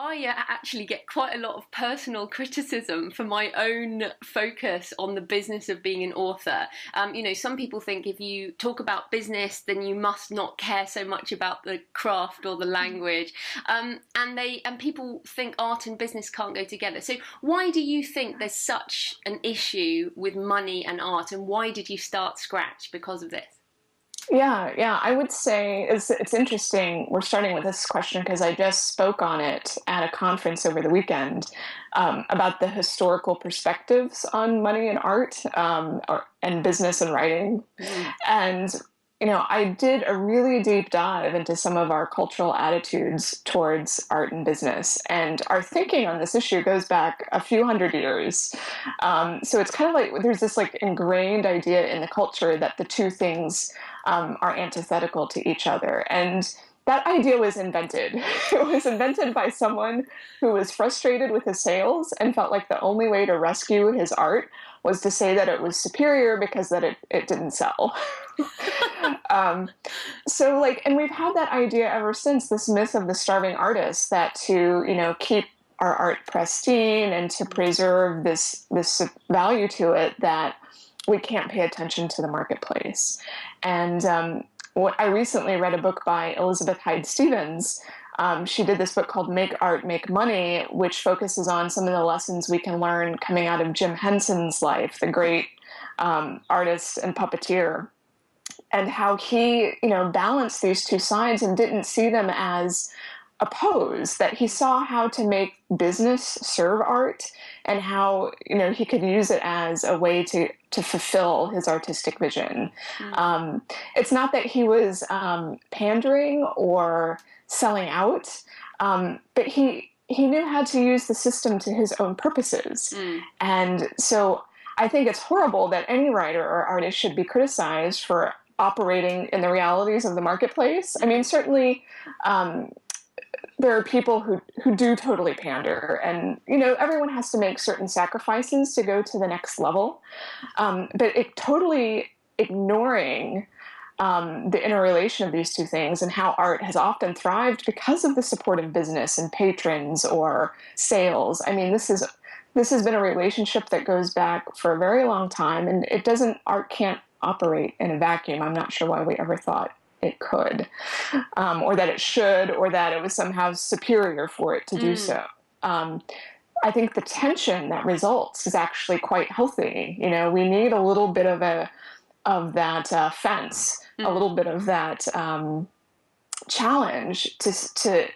I actually get quite a lot of personal criticism for my own focus on the business of being an author. Some people think if you talk about business, then you must not care so much about the craft or the language. And people think art and business can't go together. So why do you think there's such an issue with money and art, and why did you start scratch because of this? Yeah, I would say it's interesting. We're starting with this question because I just spoke on it at a conference over the weekend about the historical perspectives on money and art and business and writing. Mm. And, I did a really deep dive into some of our cultural attitudes towards art and business. And our thinking on this issue goes back a few hundred years. So it's kind of like there's this like ingrained idea in the culture that the two things are antithetical to each other. And that idea was invented. It was invented by someone who was frustrated with his sales and felt like the only way to rescue his art was to say that it was superior because that it didn't sell. And we've had that idea ever since, this myth of the starving artist, that to, keep our art pristine and to preserve this value to it, that we can't pay attention to the marketplace. And I recently read a book by Elizabeth Hyde Stevens. She did this book called Make Art, Make Money, which focuses on some of the lessons we can learn coming out of Jim Henson's life, the great artist and puppeteer, and how he, balanced these two sides and didn't see them as opposed, that he saw how to make business serve art and how, he could use it as a way to fulfill his artistic vision. Mm. It's not that he was pandering or selling out, but he knew how to use the system to his own purposes. Mm. And so I think it's horrible that any writer or artist should be criticized for operating in the realities of the marketplace. I mean, certainly there are people who do totally pander, and, everyone has to make certain sacrifices to go to the next level. But it totally ignoring the interrelation of these two things and how art has often thrived because of the support of business and patrons or sales. I mean, this has been a relationship that goes back for a very long time, and art can't operate in a vacuum. I'm not sure why we ever thought it could, or that it should, or that it was somehow superior for it to do so. I think the tension that results is actually quite healthy. We need a little bit of that fence, a little bit of that challenge to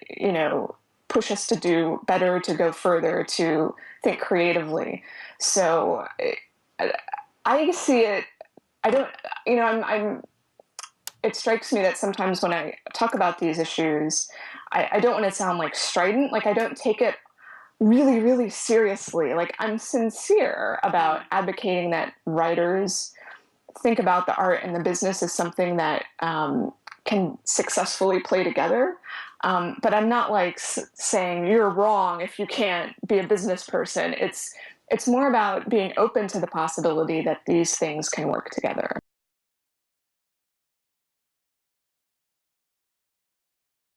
push us to do better, to go further, to think creatively. So I see it. I don't. It strikes me that sometimes when I talk about these issues, I don't want to sound like strident. Like, I don't take it really, really seriously. Like, I'm sincere about advocating that writers think about the art and the business as something that can successfully play together. But I'm not like saying you're wrong if you can't be a business person. It's more about being open to the possibility that these things can work together.